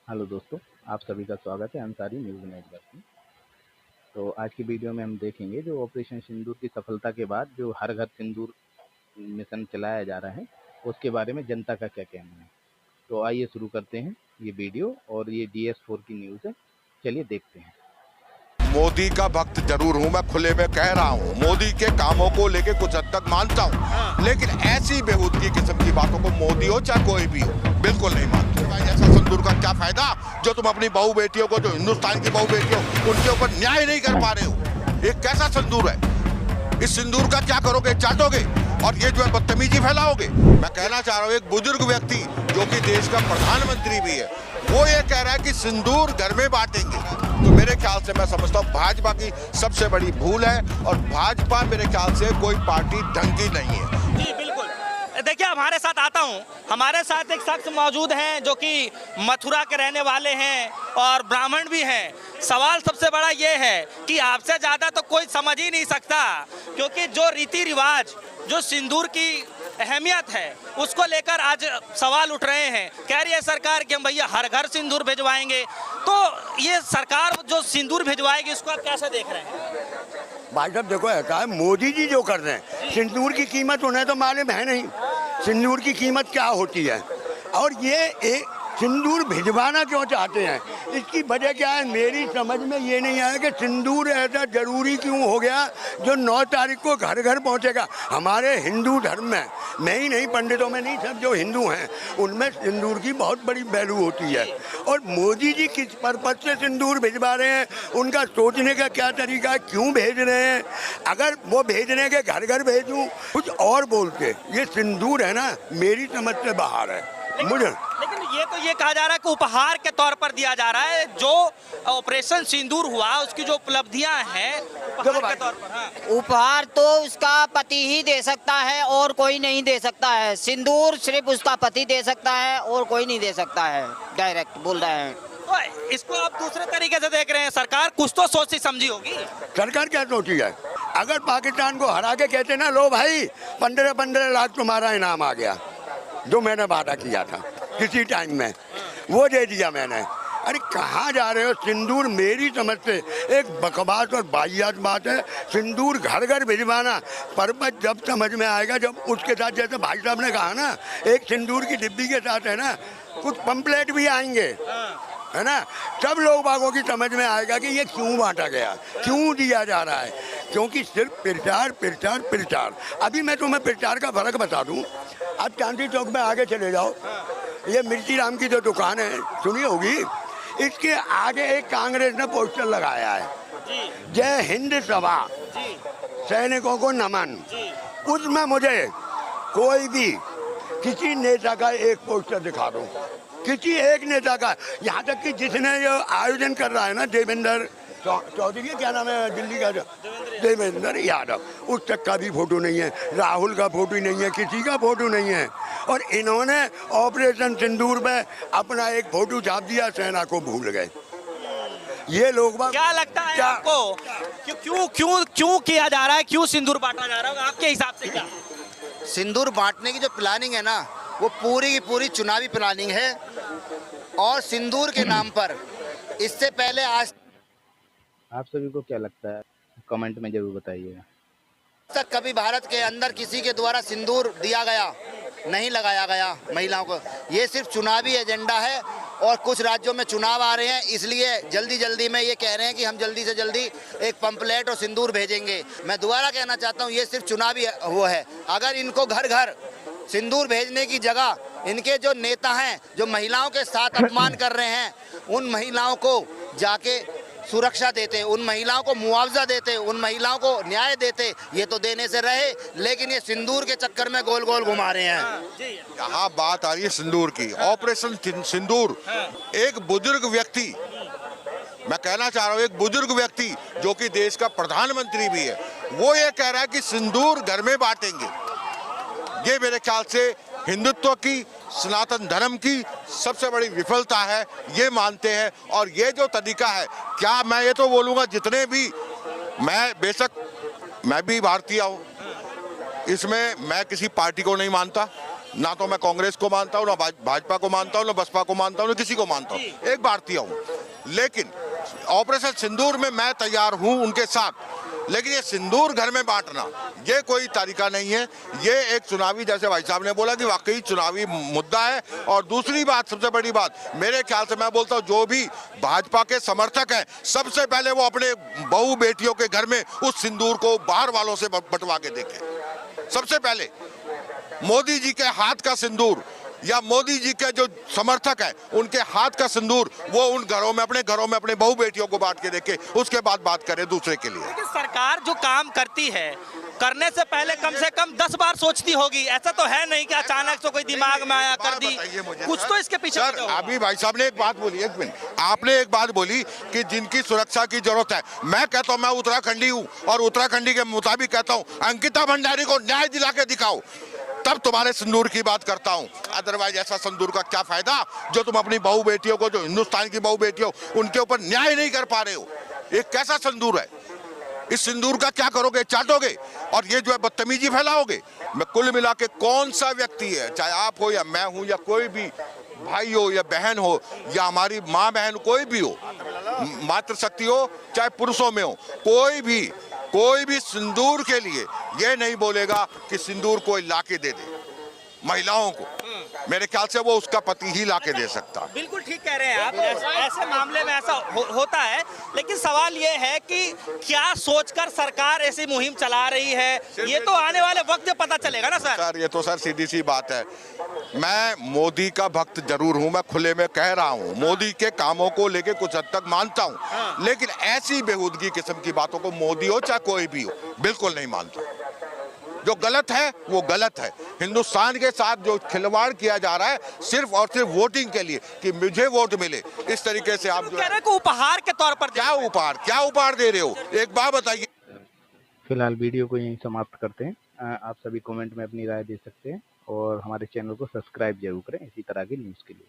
Hello दोस्तों, आप सभी का स्वागत है अंसारी न्यूज़ नेटवर्क में। तो आज की वीडियो में हम देखेंगे जो ऑपरेशन सिंदूर की सफलता के बाद जो हर घर सिंदूर मिशन चलाया जा रहा है, उसके बारे में जनता का क्या कहना है। तो आइए शुरू करते हैं ये वीडियो, और ये DS4 की न्यूज़ है। चलिए देखते हैं। मोदी का भक्त जरूर हूं, मैं खुले में कह रहा हूं। मोदी के कामों को लेके कुछ हद तक मानता हूं, लेकिन ऐसी बेहूदगी किस्म की बातों को मोदी हो चाहे कोई भी हो, बिल्कुल नहीं मानता। भाई ऐसा सिंदूर का क्या फायदा जो तुम अपनी बहू बेटियों को, जो हिंदुस्तान की बहू बेटियों, उनके ऊपर न्याय नहीं कर पा रहे हो। ये कैसा सिंदूर है? इस सिंदूर का क्या करोगे? चाटोगे और ये जो है बदतमीजी फैलाओगे। मैं कहना चाह रहा हूँ, एक बुजुर्ग व्यक्ति जो कि देश का प्रधानमंत्री भी है, वो ये कह रहा है कि सिंदूर घर में बांटेंगे। तो मेरे ख्याल से मैं समझता हूँ भाजपा की सबसे बड़ी भूल है, और भाजपा मेरे ख्याल से कोई पार्टी ढंग की नहीं है। जी बिल्कुल। देखिए, हमारे साथ आता हूँ, हमारे साथ एक शख्स मौजूद हैं जो कि मथुरा के रहने वाले हैं और ब्राह्मण भी हैं। सवाल सबसे बड़ा ये है कि आपसे ज़्यादा तो कोई समझ ही नहीं सकता, क्योंकि जो रीति रिवाज, जो सिंदूर की अहमियत है, उसको लेकर आज सवाल उठ रहे हैं। कह रही है सरकार कि हम भैया हर घर सिंदूर भिजवाएंगे। तो ये सरकार जो सिंदूर भिजवाएगी, इसको आप कैसे देख रहे हैं? भाई साहब देखो, ऐसा है, मोदी जी जो कर रहे हैं, सिंदूर की कीमत उन्हें तो मालूम है नहीं, सिंदूर की कीमत क्या होती है। और ये एक सिंदूर भिजवाना क्यों चाहते हैं, इसकी वजह क्या है, मेरी समझ में ये नहीं आया कि सिंदूर ऐसा जरूरी क्यों हो गया जो 9 तारीख को घर घर पहुंचेगा। हमारे हिंदू धर्म में, मैं ही नहीं, पंडितों में नहीं, सब जो हिंदू हैं उनमें सिंदूर की बहुत बड़ी वैल्यू होती है। और मोदी जी किस पर्पज से सिंदूर भिजवा रहे हैं, उनका सोचने का क्या तरीका है, क्यों भेज रहे हैं। अगर वो भेजने के घर घर भेजूँ कुछ और बोलते, ये सिंदूर है ना, मेरी समझ से बाहर है मुझे। लेकिन ये तो ये कहा जा रहा है कि उपहार के तौर पर दिया जा रहा है। जो ऑपरेशन सिंदूर हुआ, उसकी जो उपलब्धियां हैं, उपहार के तौर पर। हाँ। उपहार तो उसका पति ही दे सकता है और कोई नहीं दे सकता है। सिंदूर सिर्फ उसका पति दे सकता है और कोई नहीं दे सकता है। डायरेक्ट बोल रहे हैं। तो इसको आप दूसरे तरीके से देख रहे हैं। सरकार कुछ तो सोची समझी होगी। सरकार क्या सोची है? अगर पाकिस्तान को हरा के कहते ना, लो भाई 15-15 लाख तुम्हारा इनाम आ गया, जो मैंने वादा किया था किसी टाइम में, वो दे दिया मैंने। अरे कहाँ जा रहे हो? सिंदूर मेरी समझ से एक बकवास और बाहियात बात है। सिंदूर घर घर भिजवाना पर्पज जब समझ में आएगा, जब उसके साथ, जैसे भाई साहब ने कहा ना, एक सिंदूर की डिब्बी के साथ है ना कुछ पंपलेट भी आएंगे, है ना, सब लोग बागों की समझ में आएगा कि ये क्यों बांटा गया, क्यों दिया जा रहा है। क्योंकि सिर्फ प्रचार प्रचार प्रचार। अभी मैं तुम्हें प्रचार का फर्क बता दूं। आप चांदी चौक में आगे चले जाओ, ये मिर्ची राम की जो दुकान है, सुनी होगी, इसके आगे एक कांग्रेस ने पोस्टर लगाया है, जय हिंद सभा, सैनिकों को नमन। उसमें मुझे कोई भी किसी नेता का एक पोस्टर दिखा दो, किसी एक नेता का। यहाँ तक कि जिसने ये आयोजन कर रहा है ना, देवेंद्र चौधरी, क्या नाम है दिल्ली का, देवेंद्र यादव, उस तक का भी फोटो नहीं है, राहुल का फोटो नहीं है, किसी का फोटो नहीं है। और इन्होंने ऑपरेशन सिंदूर में अपना एक फोटो छाप दिया, सेना को भूल गए। ये लोग क्या लगता है आपको, क्यों क्यों क्यों किया जा रहा है, क्यों सिंदूर बांटा जा रहा है आपके हिसाब से? क्या सिंदूर बांटने की जो प्लानिंग है ना, वो पूरी की पूरी चुनावी प्लानिंग है। और सिंदूर के नाम पर इससे पहले आज आप सभी को क्या लगता है, कमेंट में जरूर बताइएगा। तक कभी भारत के अंदर किसी के द्वारा सिंदूर दिया गया नहीं, लगाया गया महिलाओं को। ये सिर्फ चुनावी एजेंडा है, और कुछ राज्यों में चुनाव आ रहे हैं, इसलिए जल्दी जल्दी में ये कह रहे हैं कि हम जल्दी से जल्दी एक पंपलेट और सिंदूर भेजेंगे। मैं दोबारा कहना चाहता हूँ, ये सिर्फ चुनावी वो है। अगर इनको घर घर सिंदूर भेजने की जगह इनके जो नेता हैं, जो महिलाओं के साथ अपमान कर रहे हैं, उन महिलाओं को जाके सुरक्षा देते, उन महिलाओं को मुआवजा देते, उन महिलाओं को न्याय देते, ये तो देने से रहे, लेकिन ये सिंदूर के चक्कर में गोल गोल घुमा रहे हैं। यहाँ बात आ रही है सिंदूर की, ऑपरेशन सिंदूर। एक बुजुर्ग व्यक्ति, मैं कहना चाह रहा हूँ, एक बुजुर्ग व्यक्ति जो कि देश का प्रधानमंत्री भी है, वो ये कह रहा है कि सिंदूर घर में बांटेंगे। ये मेरे ख्याल से हिंदुत्व की, सनातन धर्म की सबसे बड़ी विफलता है, ये मानते हैं। और ये जो तरीका है, क्या मैं ये तो बोलूँगा, जितने भी, मैं बेशक मैं भी भारतीय हूँ, इसमें मैं किसी पार्टी को नहीं मानता, ना तो मैं कांग्रेस को मानता हूँ, ना भाजपा को मानता हूँ, ना बसपा को मानता हूँ, ना किसी को मानता हूँ, एक भारतीय हूँ। लेकिन ऑपरेशन सिंदूर में मैं तैयार हूँ उनके साथ, लेकिन ये सिंदूर घर में बांटना ये कोई तरीका नहीं है। ये एक चुनावी, जैसे भाई साहब ने बोला कि वाकई चुनावी मुद्दा है। और दूसरी बात, सबसे बड़ी बात मेरे ख्याल से, मैं बोलता हूँ जो भी भाजपा के समर्थक हैं, सबसे पहले वो अपने बहू बेटियों के घर में उस सिंदूर को बाहर वालों से बंटवा के देखें। सबसे पहले मोदी जी के हाथ का सिंदूर या मोदी जी के जो समर्थक हैं उनके हाथ का सिंदूर वो उन घरों में, अपने घरों में अपने बहू बेटियों को बांट के देखे, उसके बाद बात करें दूसरे के लिए। लेकिन सरकार जो काम करती है, करने से पहले कम से कम 10 बार सोचती होगी। ऐसा तो है नहीं कि अचानक से कोई दिमाग में आया कर दी, कुछ तो इसके पीछे सर अभी भाई साहब ने एक बात बोली, एक मिनट, आपने एक बात बोली कि जिनकी सुरक्षा की जरूरत है। मैं कहता हूं, मैं उत्तराखंडी हूं और उत्तराखंडी के मुताबिक कहता हूं, अंकिता भंडारी को न्याय दिला के दिखाओ, तब तुम्हारे सिंदूर की बात करता हूं। अदरवाइज ऐसा सिंदूर का क्या फायदा जो तुम अपनी बहू बेटियों को, जो हिंदुस्तान की बहू बेटियों, उनके ऊपर न्याय नहीं कर पा रहे हो। ये कैसा सिंदूर है? इस सिंदूर का क्या करोगे? चाटोगे और ये जो है बदतमीजी फैलाओगे। मैं कुल मिला के, कौन सा व्यक्ति है, चाहे आप हो या मैं हूं या कोई भी भाई हो या बहन हो या हमारी माँ बहन कोई भी हो, मातृशक्ति हो चाहे पुरुषों में हो, कोई भी सिंदूर के लिए ये नहीं बोलेगा कि सिंदूर कोई लाके दे दे महिलाओं को। मेरे ख्याल से वो उसका पति ही लाके दे सकता। बिल्कुल ठीक कह रहे हैं आप। ऐसे मामले में ऐसा होता है, लेकिन सवाल ये है कि क्या सोचकर सरकार ऐसी मुहिम चला रही है, ये तो आने वाले वक्त में पता चलेगा ना सर। ये तो सर सीधी सी बात है। मैं मोदी का भक्त जरूर हूं, मैं खुले में कह रहा हूं, मोदी के कामों को लेके कुछ हद तक मानता हूं, लेकिन ऐसी बेहूदगी किस्म की बातों को मोदी हो चाहे कोई भी हो बिल्कुल नहीं मानता। जो गलत है वो गलत है। हिंदुस्तान के साथ जो खिलवाड़ किया जा रहा है सिर्फ और सिर्फ वोटिंग के लिए कि मुझे वोट मिले, इस तरीके से आप जो कह रहे हैं कि उपहार के तौर पर क्या उपहार दे रहे हो, एक बात बताइए। फिलहाल वीडियो को यहीं समाप्त करते हैं। आप सभी कमेंट में अपनी राय दे सकते हैं और हमारे चैनल को सब्सक्राइब जरूर करें इसी तरह की न्यूज़ के लिए।